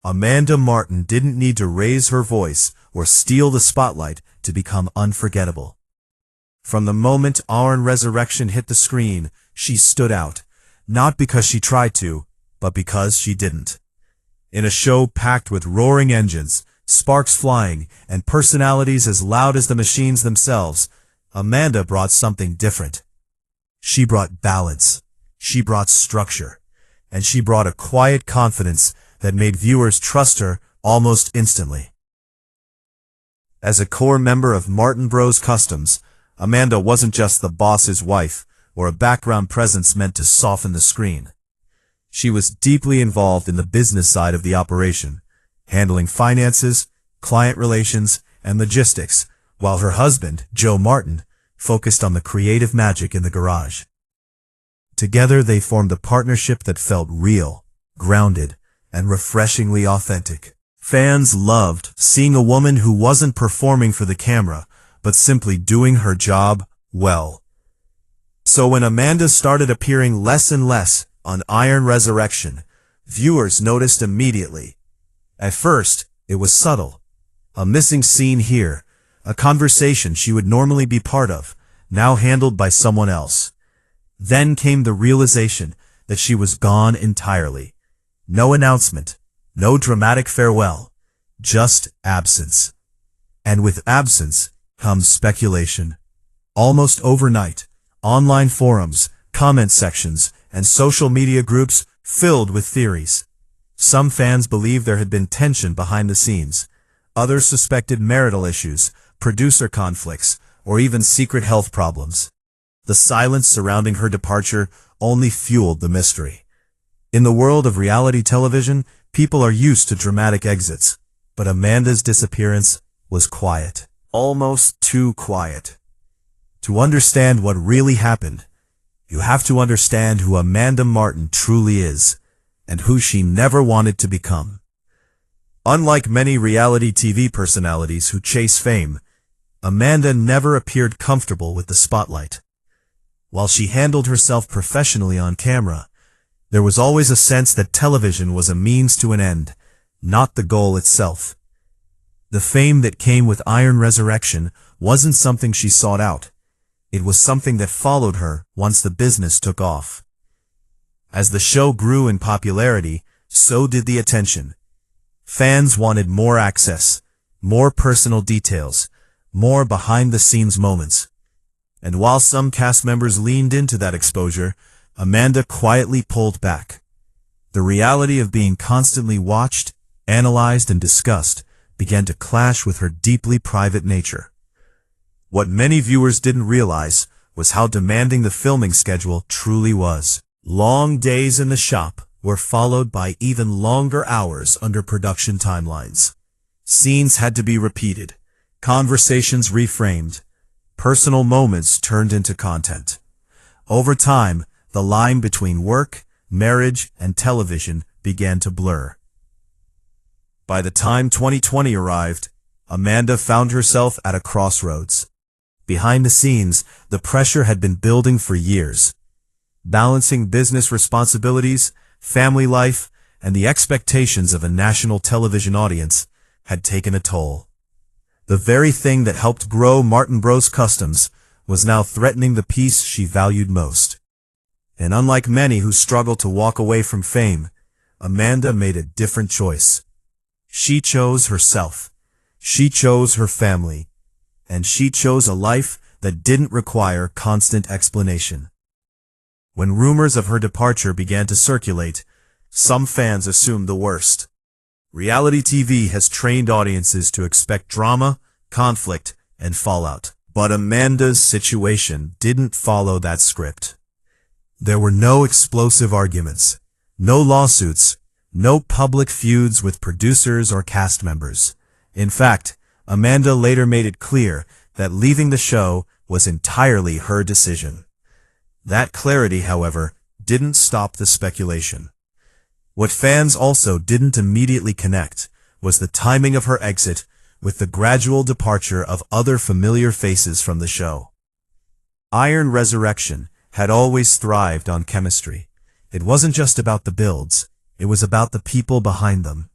Amanda Martin didn't need to raise her voice or steal the spotlight to become unforgettable. From the moment Iron Resurrection hit the screen, she stood out, not because she tried to, but because she didn't. In a show packed with roaring engines, sparks flying, and personalities as loud as the machines themselves, Amanda brought something different. She brought balance, she brought structure, and she brought a quiet confidence that made viewers trust her almost instantly. As a core member of Martin Bros Customs, Amanda wasn't just the boss's wife or a background presence meant to soften the screen. She was deeply involved in the business side of the operation, handling finances, client relations, and logistics, while her husband, Joe Martin, focused on the creative magic in the garage. Together they formed a partnership that felt real, grounded, and refreshingly authentic. Fans loved seeing a woman who wasn't performing for the camera, but simply doing her job well. So when Amanda started appearing less and less on Iron Resurrection, viewers noticed immediately. At first, it was subtle. A missing scene here, a conversation she would normally be part of, now handled by someone else. Then came the realization that she was gone entirely. No announcement, no dramatic farewell, just absence. And with absence comes speculation. Almost overnight, online forums, comment sections, and social media groups filled with theories. Some fans believed there had been tension behind the scenes. Others suspected marital issues, producer conflicts, or even secret health problems. The silence surrounding her departure only fueled the mystery. In the world of reality television, people are used to dramatic exits, but Amanda's disappearance was quiet. Almost too quiet. To understand what really happened, you have to understand who Amanda Martin truly is, and who she never wanted to become. Unlike many reality TV personalities who chase fame, Amanda never appeared comfortable with the spotlight. While she handled herself professionally on camera, there was always a sense that television was a means to an end, not the goal itself. The fame that came with Iron Resurrection wasn't something she sought out. It was something that followed her once the business took off. As the show grew in popularity, so did the attention. Fans wanted more access, more personal details, more behind-the-scenes moments. And while some cast members leaned into that exposure, Amanda quietly pulled back. The reality of being constantly watched, analyzed, and discussed began to clash with her deeply private nature. What many viewers didn't realize was how demanding the filming schedule truly was. Long days in the shop were followed by even longer hours under production timelines. Scenes had to be repeated, conversations reframed, personal moments turned into content. Over time, the line between work, marriage, and television began to blur. By the time 2020 arrived, Amanda found herself at a crossroads. Behind the scenes, the pressure had been building for years. Balancing business responsibilities, family life, and the expectations of a national television audience had taken a toll. The very thing that helped grow Martin Bros Customs was now threatening the peace she valued most. And unlike many who struggle to walk away from fame, Amanda made a different choice. She chose herself. She chose her family. And she chose a life that didn't require constant explanation. When rumors of her departure began to circulate, some fans assumed the worst. Reality TV has trained audiences to expect drama, conflict, and fallout. But Amanda's situation didn't follow that script. There were no explosive arguments, no lawsuits, no public feuds with producers or cast members. In fact, Amanda later made it clear that leaving the show was entirely her decision. That clarity, however, didn't stop the speculation. What fans also didn't immediately connect was the timing of her exit with the gradual departure of other familiar faces from the show. Iron Resurrection had always thrived on chemistry. It wasn't just about the builds, it was about the people behind them.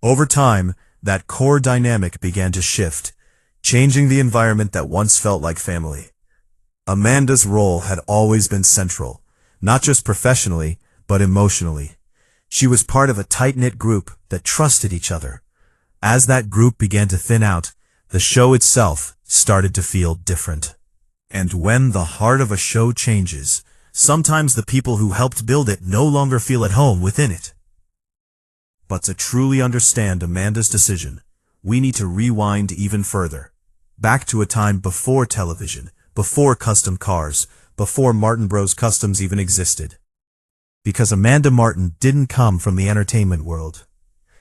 Over time, that core dynamic began to shift, changing the environment that once felt like family. Amanda's role had always been central, not just professionally, but emotionally. She was part of a tight-knit group that trusted each other. As that group began to thin out, the show itself started to feel different. And when the heart of a show changes, sometimes the people who helped build it no longer feel at home within it. But to truly understand Amanda's decision, we need to rewind even further. Back to a time before television, before custom cars, before Martin Bros. Customs even existed. Because Amanda Martin didn't come from the entertainment world.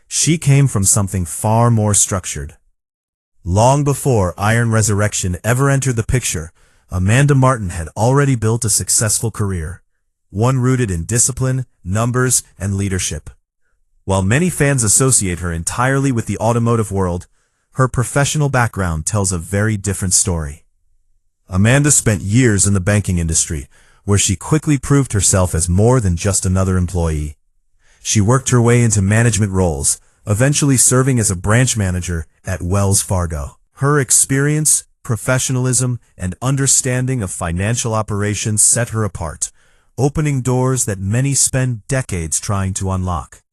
She came from something far more structured. Long before Iron Resurrection ever entered the picture, Amanda Martin had already built a successful career, one rooted in discipline, numbers, and leadership. While many fans associate her entirely with the automotive world, her professional background tells a very different story. Amanda spent years in the banking industry, where she quickly proved herself as more than just another employee. She worked her way into management roles, eventually serving as a branch manager at Wells Fargo. Her experience, professionalism, and understanding of financial operations set her apart, opening doors that many spend decades trying to unlock.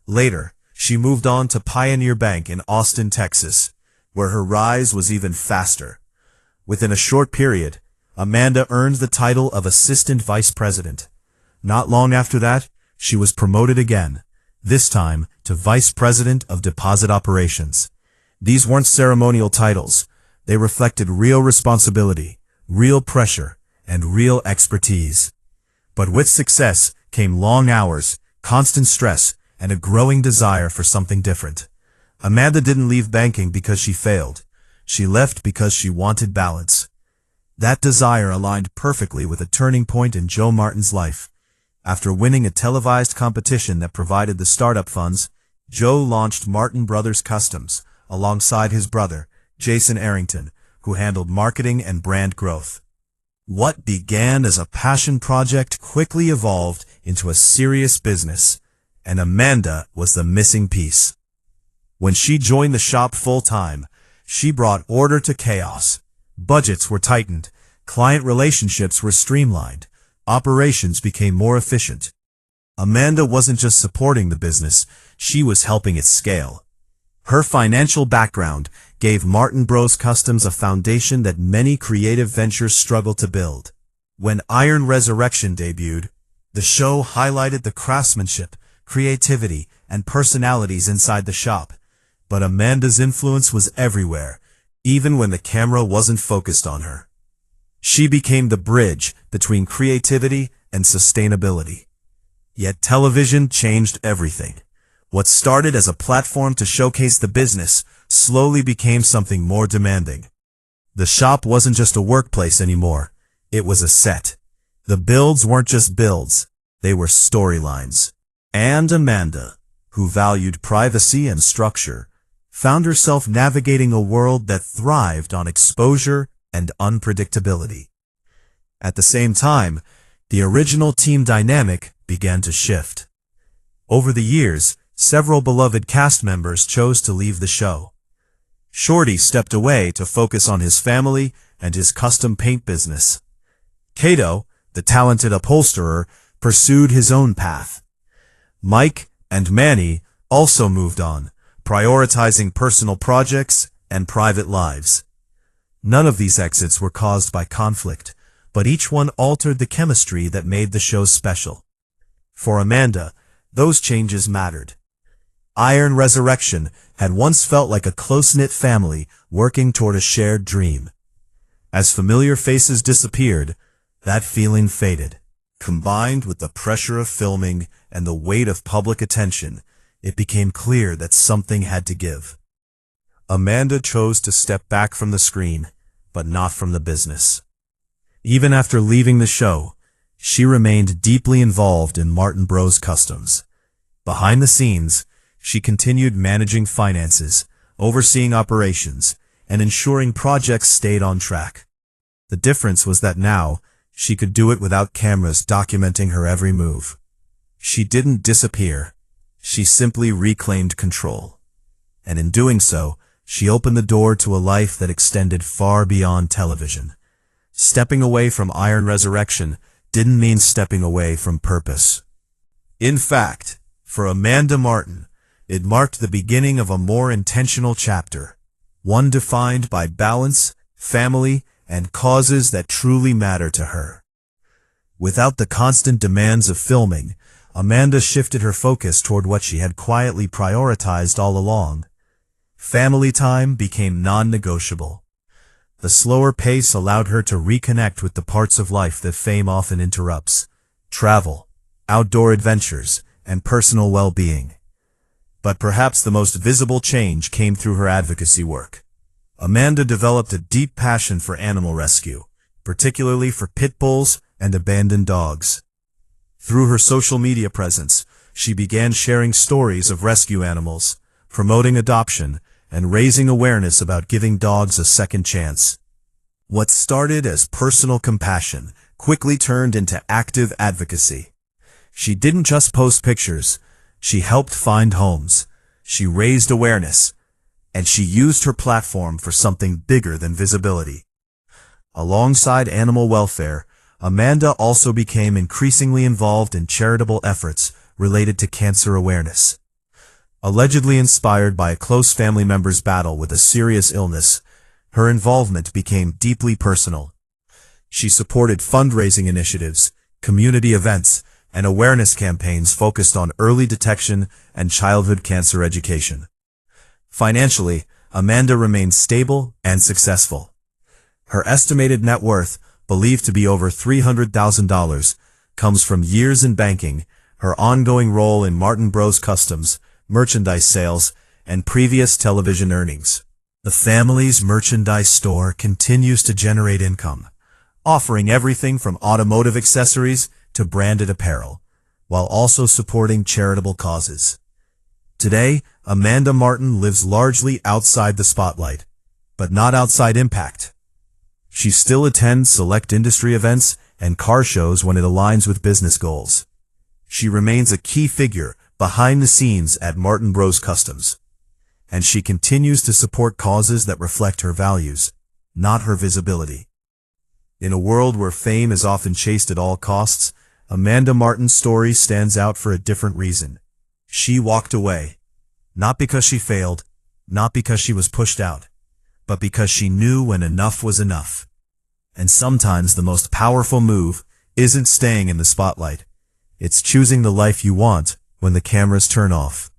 Later, she moved on to Pioneer Bank in Austin, Texas, where her rise was even faster. Within a short period, Amanda earned the title of Assistant Vice President. Not long after that, she was promoted again, this time to Vice President of Deposit Operations. These weren't ceremonial titles. They reflected real responsibility, real pressure, and real expertise. But with success came long hours, constant stress, and a growing desire for something different. Amanda didn't leave banking because she failed. She left because she wanted balance. That desire aligned perfectly with a turning point in Joe Martin's life. After winning a televised competition that provided the startup funds, Joe launched Martin Brothers Customs alongside his brother, Jason Arrington, who handled marketing and brand growth. What began as a passion project quickly evolved into a serious business, and Amanda was the missing piece. When she joined the shop full-time, she brought order to chaos. Budgets were tightened, client relationships were streamlined, operations became more efficient. Amanda wasn't just supporting the business, she was helping it scale. Her financial background gave Martin Bros. Customs a foundation that many creative ventures struggle to build. When Iron Resurrection debuted, the show highlighted the craftsmanship, creativity, and personalities inside the shop. But Amanda's influence was everywhere, even when the camera wasn't focused on her. She became the bridge between creativity and sustainability. Yet television changed everything. What started as a platform to showcase the business slowly became something more demanding. The shop wasn't just a workplace anymore. It was a set. The builds weren't just builds. They were storylines. And Amanda, who valued privacy and structure, found herself navigating a world that thrived on exposure and unpredictability. At the same time, the original team dynamic began to shift. Over the years, several beloved cast members chose to leave the show. Shorty stepped away to focus on his family and his custom paint business. Kato, the talented upholsterer, pursued his own path. Mike and Manny also moved on, prioritizing personal projects and private lives. None of these exits were caused by conflict, but each one altered the chemistry that made the show special. For Amanda, those changes mattered. Iron Resurrection had once felt like a close-knit family working toward a shared dream. As familiar faces disappeared, that feeling faded. Combined with the pressure of filming and the weight of public attention, it became clear that something had to give. Amanda chose to step back from the screen, but not from the business. Even after leaving the show, she remained deeply involved in Martin Bros. Customs. Behind the scenes, she continued managing finances, overseeing operations, and ensuring projects stayed on track. The difference was that now, she could do it without cameras documenting her every move. She didn't disappear. She simply reclaimed control. and in doing so, she opened the door to a life that extended far beyond television. Stepping away from Iron Resurrection didn't mean stepping away from purpose. In fact, for Amanda Martin, it marked the beginning of a more intentional chapter, one defined by balance, family, and causes that truly matter to her. Without the constant demands of filming, Amanda shifted her focus toward what she had quietly prioritized all along. Family time became non-negotiable. The slower pace allowed her to reconnect with the parts of life that fame often interrupts: travel, outdoor adventures, and personal well-being. But perhaps the most visible change came through her advocacy work. Amanda developed a deep passion for animal rescue, particularly for pit bulls and abandoned dogs. Through her social media presence, she began sharing stories of rescue animals, promoting adoption, and raising awareness about giving dogs a second chance. What started as personal compassion quickly turned into active advocacy. She didn't just post pictures, she helped find homes, she raised awareness, and she used her platform for something bigger than visibility. Alongside animal welfare, Amanda also became increasingly involved in charitable efforts related to cancer awareness. Allegedly inspired by a close family member's battle with a serious illness, her involvement became deeply personal. She supported fundraising initiatives, community events, and awareness campaigns focused on early detection and childhood cancer education. Financially, Amanda remained stable and successful. Her estimated net worth, believed to be over $300,000, comes from years in banking, her ongoing role in Martin Bros Customs, merchandise sales, and previous television earnings. The family's merchandise store continues to generate income, offering everything from automotive accessories to branded apparel, while also supporting charitable causes. Today, Amanda Martin lives largely outside the spotlight, but not outside impact. She still attends select industry events and car shows when it aligns with business goals. She remains a key figure behind the scenes at Martin Bros Customs, and she continues to support causes that reflect her values, not her visibility. In a world where fame is often chased at all costs, Amanda Martin's story stands out for a different reason. She walked away, not because she failed, not because she was pushed out, but because she knew when enough was enough. And sometimes the most powerful move isn't staying in the spotlight. It's choosing the life you want when the cameras turn off.